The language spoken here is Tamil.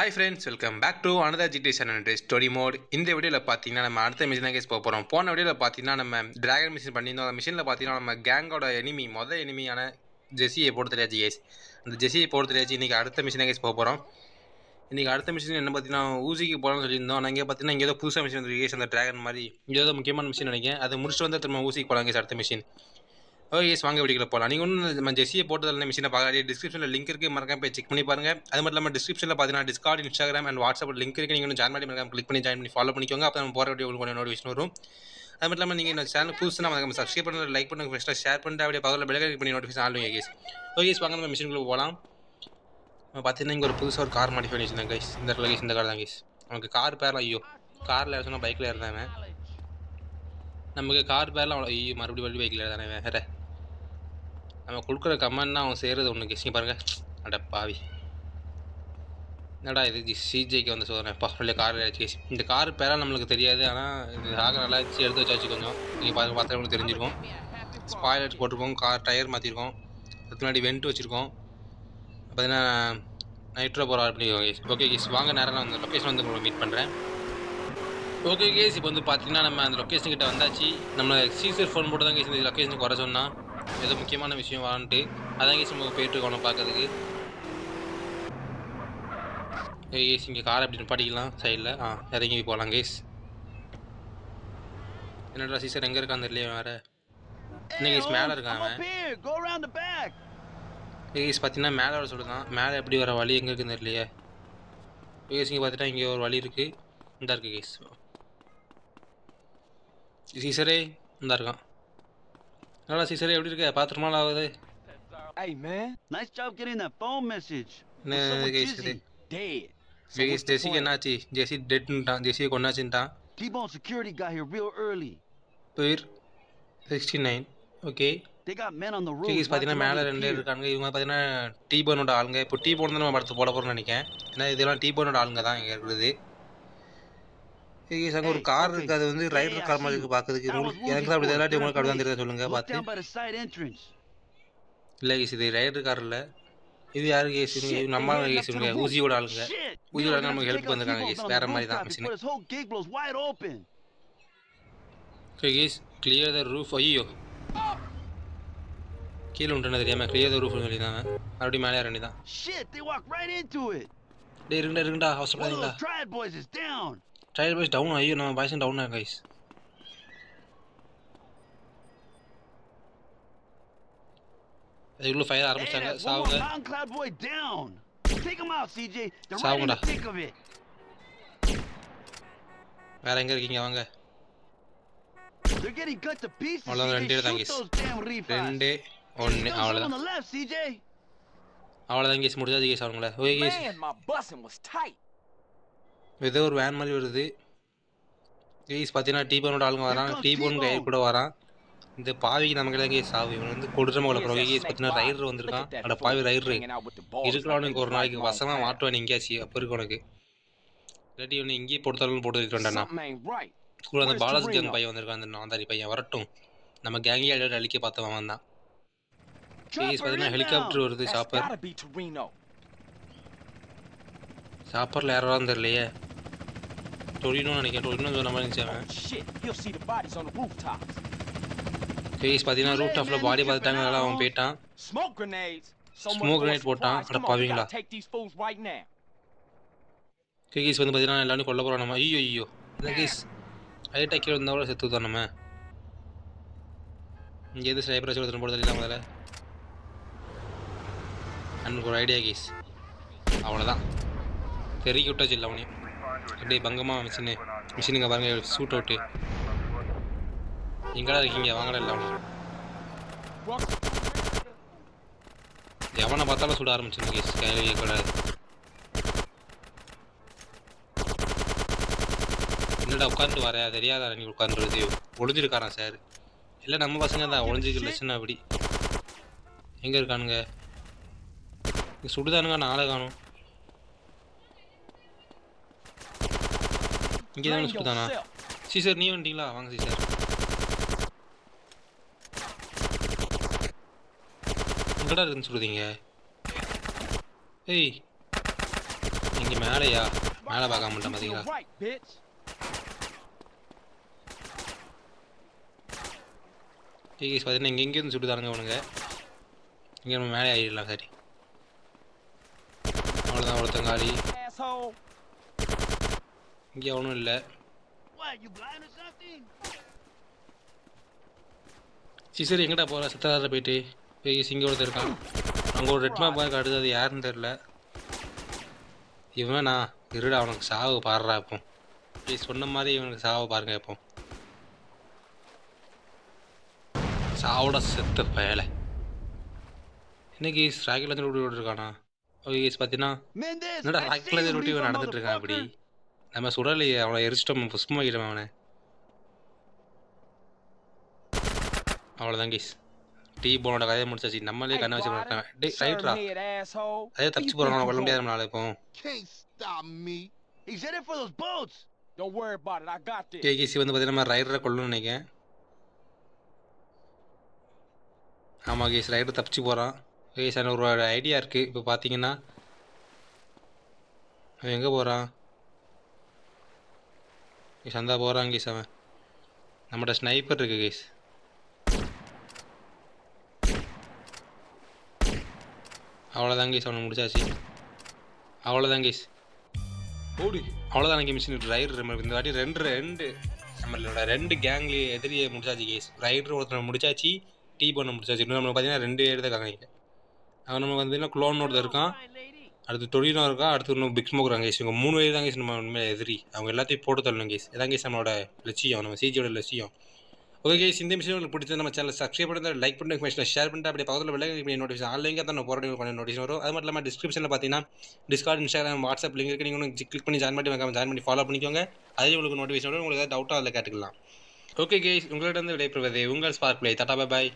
Hi friends, welcome back to another GT channel story mode. இந்த வீடியோவில் பார்த்தீங்கன்னா நம்ம அடுத்த மிஷின் தான் கேஸ் போக போகிறோம். போன வீடியோவில் பார்த்தீங்கன்னா நம்ம டிராகன் மிஷின் பண்ணியிருந்தோம். அந்த மிஷினில் பார்த்தீங்கன்னா நம்ம கேங்கோட மொதல் எனிமியான ஜெஸியை போட்டு தெரியாச்சு கேஸ். அந்த ஜெஸியை போட்டு தெரியாச்சு. இன்றைக்கி அடுத்த மிஷின் தான் கேஸ் போக போகிறோம். இன்றைக்கி அடுத்த மிஷின் என்ன பார்த்தீங்கன்னா ஊசிக்கு போகலாம்னு சொல்லியிருந்தோம். நாங்கள் பார்த்தீங்கன்னா இங்கே ஏதோ புதுசாக மிஷின் வந்து கேஸ், அந்த டிராகன் மாதிரி இங்கே ஏதோ முக்கியமான மிஷின் நினைக்கிறேன். அதை முடிச்சுட்டு வந்து திரும்ப ஊசிக்கு போகலாம் கேஸ் அடுத்த மிஷின். எஸ், வாங்க வீடியோக்குள்ள போகலாம். நீங்கள் ஒன்றும் நம்ம ஜெஸியை போட்டதில் மிஷினை பார்க்க டிஸ்கிரிப்ஷனில் லிங்க் இருக்குது, மறக்காம போய் செக் பண்ணி பாருங்கள். அது மட்டும் இல்லாமல் டிஸ்கிரிப்ஷனில் பார்த்தீங்கன்னா Discord, Instagram and WhatsApp link இருக்குது. நீங்கள் ஜாயின் பண்ணி மறக்காம கிளிக் பண்ணி ஜாயின் பண்ணி ஃபாலோ பண்ணிக்கோங்க. அப்போ நம்ம போகிற வீடியோ உங்களுக்கு நோட்டிஃபிகேஷன் வரும். அது மட்டும் இல்லாமல் நீங்கள் இந்த சேனல் புதுசுனா மறக்காம சப்ஸ்கிரைப் பண்ணுறது, லைக் பண்ணுங்கள், ஃபஸ்ட்டாக ஷேர் பண்ணிட்டு அப்படியே பக்கத்தில் பெல் கிளிக் பண்ணி நோட்டிஃபிகேஷன் ஆளுங்க கேஸ். கேஸ், வாங்க நம்ம மிஷினுக்குள்ளே போகலாம். பார்த்தீங்கன்னா இங்கே ஒரு புதுசாக ஒரு கார் மாடிஃபை பண்ணிச்சுருந்தேன் கைஸ். இந்த இடத்துல கேஸ் இந்த கார் தான் கேஸ். நமக்கு கார் பேர்லாம் ஐயோ காரில் ஏறினா பைக்கில் இருந்தாங்க. நமக்கு கார் பேர்லாம் ஐயோ மறுபடியும் பைக்கில் இருந்தானே வேறு. நம்ம கொடுக்குற கமெண்ட்னா அவன் செய்கிறது ஒன்று கெஸ்டிங் பாருங்கள். அட பாவி, என்னடா இது சிஜேக்கு வந்து சோதனை பஃப்ல கார் கேஸ். இந்த கார் பேரெல்லாம் நம்மளுக்கு தெரியாது, ஆனால் இது ஆக நல்லா எடுத்து வச்சாச்சு கொஞ்சம். நீங்கள் பார்த்தா உங்களுக்கு தெரிஞ்சிருக்கும். ஸ்பாய்லர் போட்டிருக்கோம், கார் டயர் மாற்றிருக்கோம், அதுக்கு முன்னாடி வெண்ட் வச்சுருக்கோம். பார்த்தீங்கன்னா நைட்ரோ போகிற ஆட் பண்ணிக்கோங்க கேஸ். ஓகே கேஸ், வாங்க நேரம் நான் அந்த லொக்கேஷன் வந்து உங்களுக்கு மீட் பண்ணுறேன். ஓகே கேஸ், இப்போ வந்து பார்த்தீங்கன்னா நம்ம அந்த லொக்கேஷன் கிட்ட வந்தாச்சு. நம்ம சீசர் ஃபோன் போட்டு தான் கேஸ் இந்த லொக்கேஷனுக்கு வர சொன்னால் ஏதோ முக்கியமான விஷயம் வான்ட்டு அதான் கேஸ் நமக்கு போயிட்டுருக்கோம் பார்க்கறதுக்கு. கேஸ் இங்கே கார் அப்படி நிப்பாட்டிக்கலாம் சைடில். இறங்கி போகலாம் கேஸ். என்னடா சீசர் எங்கே இருக்கான்னு தெரியல வேறு. என்ன கேஸ் மேலே இருக்கான் அவன். கேஸ் பார்த்தீங்கன்னா மேலே வர சொல்லுதான். மேலே எப்படி வர வழி எங்கே இருக்குன்னு தெரியலையே. கேஸ் இங்கே பார்த்துட்டா இங்கே ஒரு வழி இருக்குது. இந்த இருக்குது கேஸ். சீசரே இந்த இருக்கான். என்னடா சீசரே எப்படி இருக்க? பார்த்து நாள் ஆகுது. Hey man, nice job getting that phone message. ஜெஸிக்கு என்னாச்சு? ஜெஸி டெட்னுட்டான். ஜெஸியை கொண்டாச்சுட்டான். T-Bone security got here real early. பேர் 69. Okay, They got men on the roof. Guys பார்த்தீங்கன்னா மேலே 2 இருக்காங்க. இவங்க பார்த்தீங்கன்னா T-Boneோட ஆளுங்க. இப்போ T-Bone தான் நம்ம படத்தை போட போகிறோம்னு நினைக்கிறேன். ஏன்னா இதெல்லாம் T-Boneோட ஆளுங்க தான் இங்கே இருக்குது. கேஸ் அங்கே ஒரு கார் இருக்குது. அது வந்து ரைடர் கார் மாதிரி இருக்குது பார்க்கறதுக்கு. எனக்கு தான் அப்படி இல்லாட்டி உங்களுக்கு அப்படி தான் தெரியுது சொல்லுங்கள் பார்த்து. இல்லை கேஸ், இது ரைடர் கார் இல்லை. இது யாரு கேஸ்? நம்ம கேஸ் இவங்க ஊசியோட ஆளுங்க. ஊசியோட ஆளுங்க நமக்கு ஹெல்ப் வந்திருக்காங்க கேஸ். வேற மாதிரி தான் machine. Okay guys, clear the roof. ஐயோ கீழே உண்டுன்னு தெரியாம கிளியர் த ரூஃப்னு சொல்லி தான் மறுபடியும் மேலே ரெண்டு தான். டேய் இருங்கடா அவசரப்படாதீங்களா. Trial boys down. ஐயோ நம்ம பாய்ஸும் டவுன் ஆகும் கைஸ். அதுக்குள்ள ஃபயர் ஆரம்பிச்சாங்க. சாவுங்க சாவுங்கடா. வேற எங்க இருக்கீங்க? வாங்க. அவ்வளோதான் 2 தான் கேஸ். 2 1 அவ்வளோதான். அவ்வளோதான் கேஸ், முடிஞ்சாது கேஸ். அவங்கள ஓகே கேஸ், ஏதோ ஒரு வேன் மாதிரி வருது கேஸ். பார்த்தீங்கன்னா T-Boneோட ஆளுங்க வரான். T-Bone கை கூட வரான். இந்த பாவிக்கு நமக்கு தான் கேஸ் ஆகும். இவன் வந்து கொடுத்துட்டு போகல ப்ரோ. கேஸ் பார்த்தீங்கன்னா ரைடர் வந்திருக்கான். அந்த பாவி ரைடரு இருக்கிறவனுக்கு ஒரு நாளைக்கு வசமாக மாட்டுவான் எங்கேயாச்சு. அப்போ இருக்கு உனக்கு. இல்லாட்டி இவனை இங்கேயே பொறுத்தாலும் போட்டு இருக்கேன்டா. கூட அந்த பாலாஸ் கேங் பையன் வந்திருக்கான். அந்த நாந்தாரி பையன் வரட்டும். நம்ம கேங்கி அழிக்க பார்த்தவன் தான். கேஸ் பார்த்தீங்கன்னா ஹெலிகாப்டர் வருது. சாப்பரில் யாராவது தெரியலையே. டொரினோன்னு நினைக்கிறேன். டொரினோ சொன்ன மாதிரி இருந்துச்சு. கேஸ் பார்த்தீங்கன்னா ரூட் டாப்பில் பாடி பார்த்துட்டாங்க. அதனால அவன் போயிட்டான். ஸ்மோக் கிரனேட் போட்டான். அட பாவீங்களா. கேஸ் வந்து பார்த்தீங்கன்னா எல்லாரும் கொல்ல போகிறோம் நம்ம. ஐயோ இந்த கேஸ் ஹைட் அக்கி இருந்தால் கூட செத்து தான் நம்ம. இங்கே எது ஸ்னைப்பர் வச்சு ஒருத்தர் போட தெரியல முதல்ல. எனக்கு ஒரு ஐடியா கேஸ். அவ்வளோதான், தெருக்கி விட்டாச்சு இல்லை அவனையும். அப்படியே பங்கமாக மிஷினுங்க பாருங்க. Shoot out. எங்கடா இருக்கீங்க? வாங்கடா இல்லை அவனு. எவனை பார்த்தாலும் சுட ஆரம்பிச்சிருந்த கேஸ். கையில் கூடாது. என்னடா உட்காந்துட்டு வர தெரியாதா? நீ உட்காந்துருது ஒளிஞ்சிருக்காரான் சார். இல்லை நம்ம பசங்க தான் ஒளிஞ்சிருக்கு லட்சணம். அப்படி எங்கே இருக்கானுங்க? சுடுதானுங்க. நாளை காணும். இங்கே தானே சுடுதானா? சீசர் நீ வந்துட்டீங்களா? வாங்க சீசர். எங்கடா இருக்குன்னு சொல்லுதீங்க? ஏய் இங்கே மேலேயா மேலே பார்க்க மாட்டேன் You to பார்த்தீங்களா the right, bitch. கேஸ் பார்த்தீங்கன்னா இங்கே எங்கேருந்து சுட்டுதானுங்க அவனுங்க இங்கே நம்ம மேலே ஆகிடலாம் சரி அவ்வளோதான் ஒருத்தங்காடி Asshole. இங்கே ஒன்றும் இல்லை What, you blind or something? சரி எங்கிட்ட போகிற சித்தாரில் போயிட்டு போய் இங்கே ஒருத்தர் இருக்கான் அங்கே ஒரு ரெட் மேப் பார்க்க அடுத்தது யாருன்னு தெரில இவன் நான் இருடா அவனுக்கு சாவு பாடுறா இப்போ ப்ளீஸ் சொன்ன மாதிரி இவனுக்கு சாவு பாருங்க இப்போ சாவோட செத்த பயலை இன்னைக்கு ராக்கில் இருந்து ரொட்டி விட்டுருக்கானா ஓகே பார்த்தீங்கன்னா Mendez, என்னடா I ராக்கில் see இருந்து you, ரொட்டி leave இவன் a நடந்துட்டு இருக்கான் அப்படி motherfucker. நம்ம சுடலையே அவனை எரிச்சிட்டோம் புஷ்பமாக்கிட்டோம் அவனை அவ்வளோதான் கேஸ் டீ போனோட கதையை முடிச்சாச்சு நம்மளே கண்ணை வச்சு மாட்டேன் டே ரைட்ரா Head asshole. அதே தப்பிச்சு போகிறான் அவனை கொல்ல முடியாது நம்மளால இப்போ Can't stop me. He's headed for those boats. Don't worry about it. I got this. கேசி வந்து பார்த்தீங்கன்னா நம்ம ரைடரை கொல்லணும்னு நினைக்கிறேன் ஆமாம் கேஸ் ரைடர் தப்பிச்சு போகிறான் கேஸ் எனக்கு ஒரு ஐடியா இருக்குது இப்போ பார்த்தீங்கன்னா அவன் எங்கே போகிறான் கேஸ் அந்த போகிறான் கேஸ் அவன் நம்மகிட்ட ஸ்னைப்பர் இருக்கு கேஸ் அவ்வளோதான் கேஸ் அவனை முடிச்சாச்சு அவ்வளோதான் கேஸ் ஓடி அவ்வளோதான் எனக்கு மிஷின் ரைடர் இந்த வாட்டி ரெண்டு நம்மளோட 2 கேங்லேயே எதிரியை முடிச்சாச்சு கேஸ் ரைடர் ஒருத்தனை முடிச்சாச்சு டீ பண்ண முடிச்சாச்சு இன்னும் நம்ம பார்த்தீங்கன்னா 2 பேர் தான் இருக்காங்க அவன் நமக்கு பார்த்தீங்கன்னா க்ளோன் ஒருத்தர் இருக்கான் அடுத்து டொரினோ இருக்கான் அடுத்து இன்னும் பிக் ஸ்மோக் இருக்காங்க கேஸ் இவங்க 3 பேர் தான் கேஸ் நம்ம உண்மையில எதிரி அவங்க எல்லாத்தையும் போட்டு தள்ளணும் கேஸ் இதான் கேஸ் நம்மளோட லட்சியம் நம்ம சிஜியோட லட்சியம் ஓகே கேஸ் இந்த விஷயம் உங்களுக்கு பிடிச்சது நம்ம சேனல் சப்ஸ்கிரைப் பண்ணி லைக் பண்ணி ஷேர் பண்ணிட்டு அப்படியே பக்கத்தில் வெள்ளை நோட்டிஃபிகேஷன் ஆன்லைன் தான் நான் போகிற பண்ண நோட்டிஃபிகேஷன் வரும் அது மட்டும் இல்லாமல் டிஸ்கிரிப்ஷனில் பார்த்தீங்கன்னா டிஸ்கார்ட் இன்ஸ்டாகிராம் வாட்ஸ்அப் லிங்க் இருக்கு நீங்கள் கிளிக் பண்ணி ஜாயின் பண்ணி ஃபாலோ பண்ணிக்கோங்க அதே உங்களுக்கு நோட்டிஃபிகேஷன் வரும் உங்களுக்கு ஏதாவது டவுட்டாக அதில் கேட்டுக்கலாம் ஓகே கேஸ் உங்கள்கிட்ட வந்து விடைபெறுவது உங்கள் spark play tata bye bye